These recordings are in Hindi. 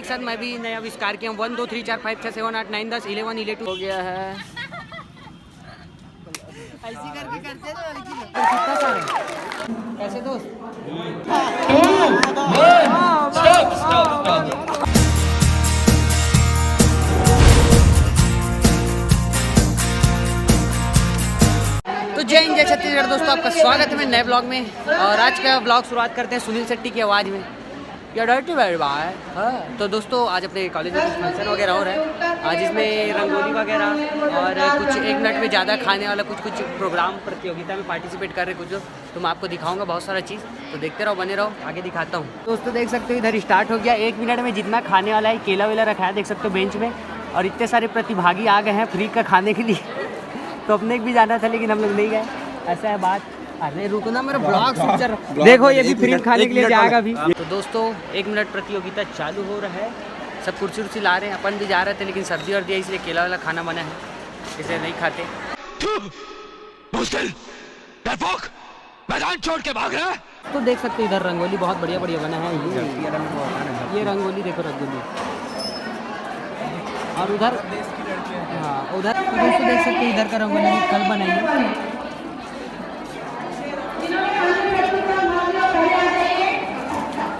एक साथ मैं भी नया आविष्कार किया हूँ। 1 2 3 4 5 6 7 8 9 10 11 11 हो गया है। ऐसी करके करते हैं कितना सारे कैसे दोस्त। तो जय हिंद जय छत्तीसगढ़ दोस्तों, आपका स्वागत है मेरे नए ब्लॉग में। और आज का ब्लॉग शुरुआत करते हैं सुनील शेट्टी की आवाज़ में। या डर्टी वेरी बाय। हाँ तो दोस्तों आज अपने कॉलेज में कुछ फंक्शन वगैरह हो रहा है आज, इसमें रंगोली वगैरह और कुछ 1 मिनट में ज़्यादा खाने वाला कुछ प्रोग्राम प्रतियोगिता में पार्टिसिपेट कर रहे कुछ लोग। तो मैं आपको दिखाऊंगा बहुत सारा चीज़, तो देखते रहो, बने रहो, आगे दिखाता हूँ। दोस्तों देख सकते हो इधर स्टार्ट हो गया। 1 मिनट में जितना खाने वाला है केला वेला रखा है, देख सकते हो बेंच में। और इतने सारे प्रतिभागी आ गए हैं फ्री का खाने के लिए। तो अपने भी जाना था लेकिन हम लोग नहीं गए, ऐसा है बात। अरे रुको ना, मेरा ब्लॉग शूट देखो, ये भी फ्री खाने के लिए जाएगा अभी। तो दोस्तों 1 मिनट प्रतियोगिता चालू हो रहा है। सब कुर्सी उर्सी ला रहे हैं, अपन भी जा रहे थे लेकिन सर्दी और दिया इसलिए केला वाला खाना बना है, इसे नहीं खाते। मैदान छोड़ के भाग रहा है। तो देख सकते हो इधर रंगोली बहुत बढ़िया बढ़िया बना है। ये रंगोली देखो, रंगोली। और उधर हाँ उधर दोस्तों देख सकते हो इधर का रंगोली कल बनाई है।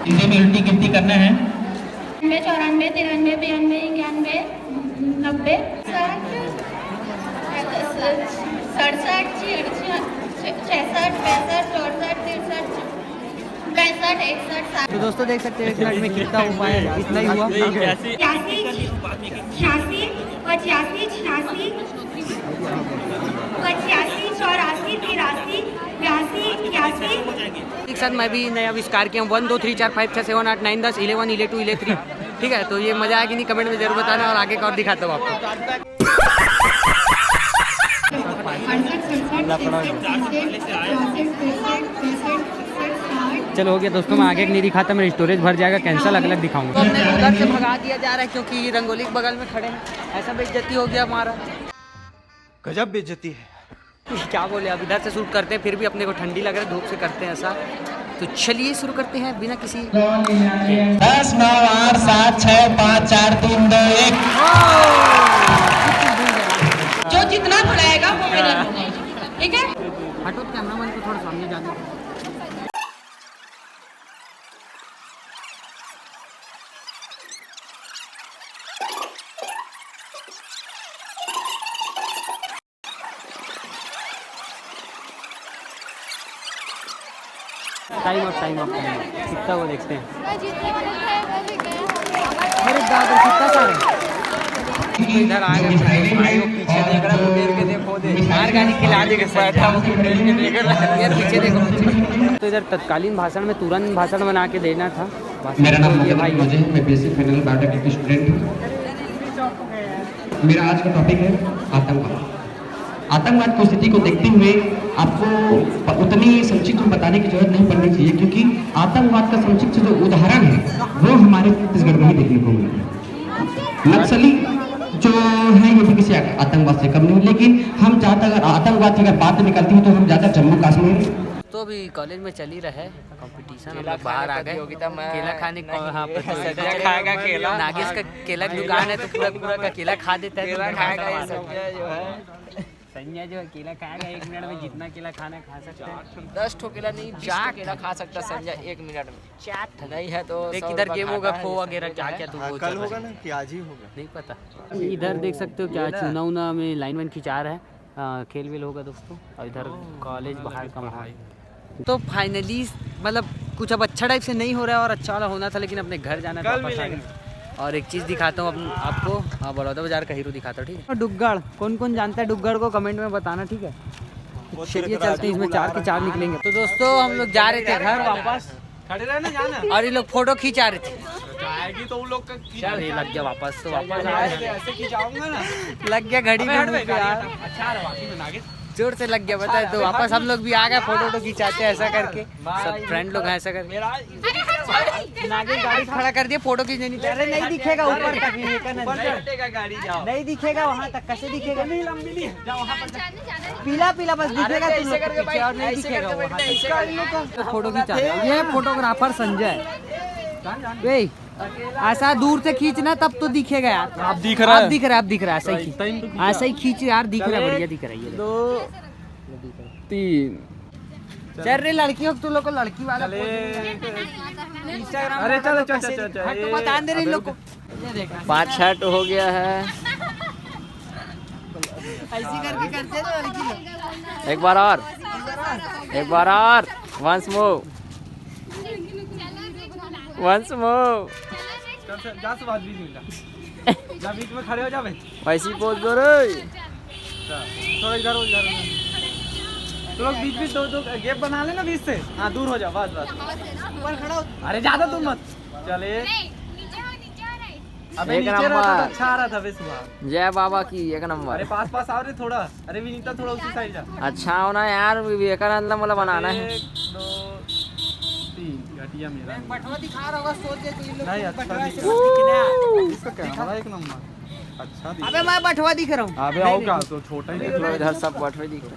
इसे भी उल्टी गिनती करना है। 94 93 92 91 90 67 66 तो दोस्तों देख सकते हैं 1 मिनट में कितना हो पाया, इतना ही हुआ। 86 86 85 86 85 84 83 81 एक साथ मैं भी नया आविष्कार किया हूँ। 1 2 3 4 5 6 7 8 9 10 11 11 12 13। ठीक है, तो ये मजा आया कि नहीं कमेंट में जरूर बताना, और आगे का और दिखाता हूँ आपको। चलो हो गया दोस्तों, मैं आगे नहीं दिखाता, मेरा स्टोरेज भर जाएगा, कैंसल अलग दिखाऊंगा। तो अपने उधर से भगा दिया जा रहा है क्योंकि रंगोली के बगल में खड़े हैं, ऐसा बेइज्जती हो गया हमारा। गजब बेइज्जती है। क्या बोले, अब इधर से शूट करते हैं, फिर भी अपने को ठंडी लग रहा है, धूप से करते हैं ऐसा। तो चलिए शुरू करते हैं बिना किसी 10 9 8 7 6 5 4 3 2 1। जो जितना बुलाएगा वो मेरा होगा, ठीक है। हटो कैमरामैन को थोड़ा सामने जाने दो। टाइम अप कितना वो देखते हैं। अरे दादा कितना सारा इधर आ गए भाई, वो पीछे देख रहा है, देख के देखो दे यार, गाड़ी खिला देगा बैठा वो देख रहा है यार, पीछे देखो। तो इधर तत्कालीन भाषण में तुरंत भाषण बना के देना था। मेरा नाम है, मैं बेसिक फाइनल बायोटेक्निकल स्टूडेंट हूँ। मेरा आज का टॉपिक है आतंकवाद। आतंकवाद की स्थिति को देखते हुए आपको उतनी संक्षिप्त में बताने की जरूरत नहीं पड़नी चाहिए, क्योंकि आतंकवाद का संक्षिप्त जो उदाहरण है वो हमारे छत्तीसगढ़ में ही देखने को मिला। नक्सली जो है ये भी किसी आतंकवाद से कम नहीं, लेकिन हम ज़्यादा अगर आतंकवाद की अगर बात निकलती है तो हम ज़्यादा जम्मू कश्मीर। तो अभी कॉलेज में चल ही रहा है कंपटीशन, हम लोग बाहर आ गए केला खाने को। हाँ खाएगा केला, नागेश का केला की दुकान है तो पूरा का केला खा देता है। केला खाएगा ये सब जो है, संजय जो केला खाएगा 1 मिनट में जितना केला खाना खा सकता है। 10 ठो केला नहीं, 20 केला खा सकता संजय 1 मिनट में। चाट नहीं है तो इधर गेम होगा खो वगैरह क्या क्या, तो कल होगा ना कि आज ही होगा नहीं पता। इधर देख सकते हो क्या चुना उना में लाइन वन खिंचा रहा है, खेल वेल होगा दोस्तों। और इधर कॉलेज बाहर का माहौल। तो फाइनली मतलब कुछ अब अच्छा टाइप से नहीं हो रहा है, और अच्छा वाला होना था लेकिन अपने घर जाना था। और एक चीज़ दिखाता हूँ आपको, हाँ बड़ौदा बाजार का हीरो दिखाता हूँ, ठीक है। डुग्गड़ कौन कौन जानता है डुग्गड़ को कमेंट में बताना, ठीक है। चलिए चलते हैं, इसमें 4 के 4 निकलेंगे। तो दोस्तों हम लोग जा रहे थे घर वापस, खड़े रहना जाना, और ये लोग फोटो खींचा रहे थे। जाएगी तो उन लोग का चल ये लग गया वापस, तो वापस आए ऐसे खिंचाऊंगा ना, लग गया घड़ी में यार, अच्छा वाकई में नागिन जोर से लग गया पता है। तो वापस हम लोग भी आ गए, फोटो खिंचाते हैं ऐसा करके, सब फ्रेंड लोग हैं ऐसा करके। नागिन गाड़ी खड़ा कर दिया, फोटो खींचने नहीं, अरे नहीं दिखेगा ऊपर तक, नहीं दिखेगा वहाँ तक, कैसे दिखेगा, पीला पीला बस दिखेगा तुम लोग को पीछे, और नहीं दिखेगा वहाँ तक। फोटो खींचा, ये फोटोग्राफर संजय, ऐसा दूर से खींचना तब तो दिखेगा यार। आप दिख रहा है। आप दिख रहा है, आप दिख रहा है, ऐसा ही ऐसा ही खींच यार, दिख रहा है, बढ़िया दिख रहा है ये। 2 3 चल रे लड़कियों, तू लोग को लड़की वाला इंस्टाग्राम। अरे चलो चल चल चल हट तो बता दे रहे इन लोग को। ये देख 5-6 हो गया है। ऐसी करके करते ना लड़की लोग। एक बार और, एक बार और, वंस मोर, वंस मोर। चल चल जा से बात बीच में जा बीच में खड़े हो जा भाई। वैसी पोज दो रे। थोड़ा इधर हो इधर। तो लोग बीच बीच दो गैप बना लेना बीच से। हाँ दूर हो जाओ बस बस। ऊपर खड़ा हो। अरे ज्यादा दूर मत। चले अबे एक नीचे रहता तो नंबर। अच्छा आ रहा था बे सुबह। जय बाबा की एक अरे नंबर। पास पास आओ रे थोड़ा। अरे विनीता थोड़ा उसी साइड जा। अच्छा होना यार, विवेकानंद मला बनाना है। 1 2 3 घटिया मेरा। बटवा दिखा रहा होगा, सोच दे तो इन लोग नहीं, को अच्छा बटवा से दिख दिखने आया। इसका कैमरा एक नंबर अच्छा दिख। अबे मैं बटवा दिख रहा हूँ। अबे आओ क्या तो छोटा ही दिख रहा है। इधर सब बैठे दिख रहे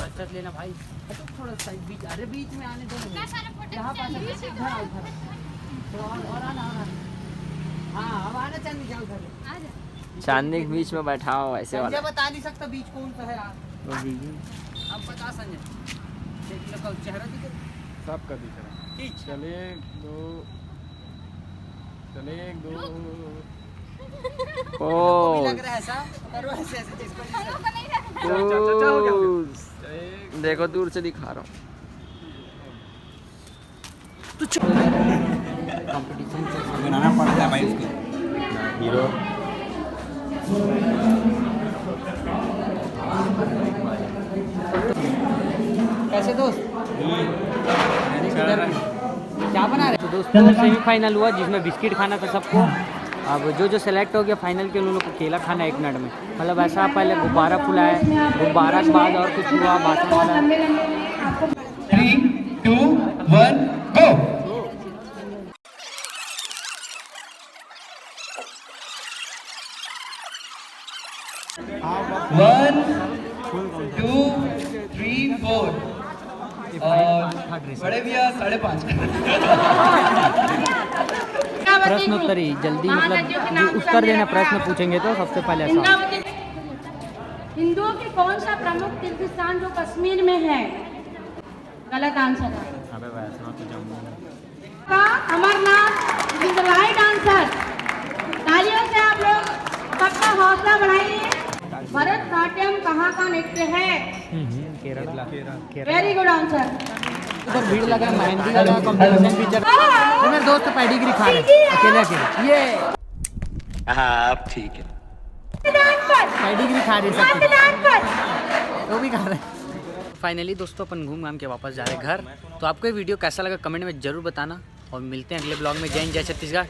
अच्छा लेना भाई। थोड़ा साइड बीच, अरे बीच में आने दो मुझे। यहाँ पास इधर आओ, इधर थोड़ा और आना और आना। हाँ अब आना, चांदी जाओ उधर। चांदनी के बीच में बैठा हो ऐसे संजय वाला। बता नहीं सकता बीच कौन सा है यार। अब बता संजय, देख लो कल चेहरा दिखे। सबका दिख रहा है। चले 2 चले 1 2 पोज, लग रहा है ऐसा करो, ऐसे ऐसे जिसको पोज। देखो दूर से दिखा रहा हूँ। बनाना पड़ता है भाई उसको हीरो। कैसे दोस्त? क्या बना रहे? तो दोस्तों सेमीफाइनल हुआ जिसमें बिस्किट खाना था सबको। अब जो सेलेक्ट हो गया फाइनल के, उन लोगों को केला खाना 1 मिनट में। मतलब ऐसा पहले गुब्बारा फुलाए, गुब्बारा के बाद और कुछ हुआ, भाषण वाला। 3 2 1 गो। One, 2, 3, 4 और बड़े भैया 5.5। प्रश्नोत्तरी जल्दी, मतलब जो उत्तर देना प्रश्न पूछेंगे तो सबसे पहले ऐसा। हिंदुओं के कौन सा प्रमुख तीर्थ स्थान जो कश्मीर में है? गलत आंसर है। का Amarnath is the right answer. तालियों से आप लोग सबका हौसला बढ़ाइए। भरतनाट्यम कहाँ का नृत्य है? Very good answer. उधर भीड़ लगा, मेहंदी वाला कंपटीशन भी चल रहा है। मेरे दोस्त पैडिग्री खा रहे हैं अकेले अकेले। ये आप ठीक है। पैडिग्री खा रहे हैं सब, वो भी खा रहे हैं। फाइनली दोस्तों अपन घूम घाम के वापस जा रहे हैं घर। तो आपको ये वीडियो कैसा लगा कमेंट में जरूर बताना, और मिलते हैं अगले ब्लॉग में। जय हिंद, जय छत्तीसगढ़।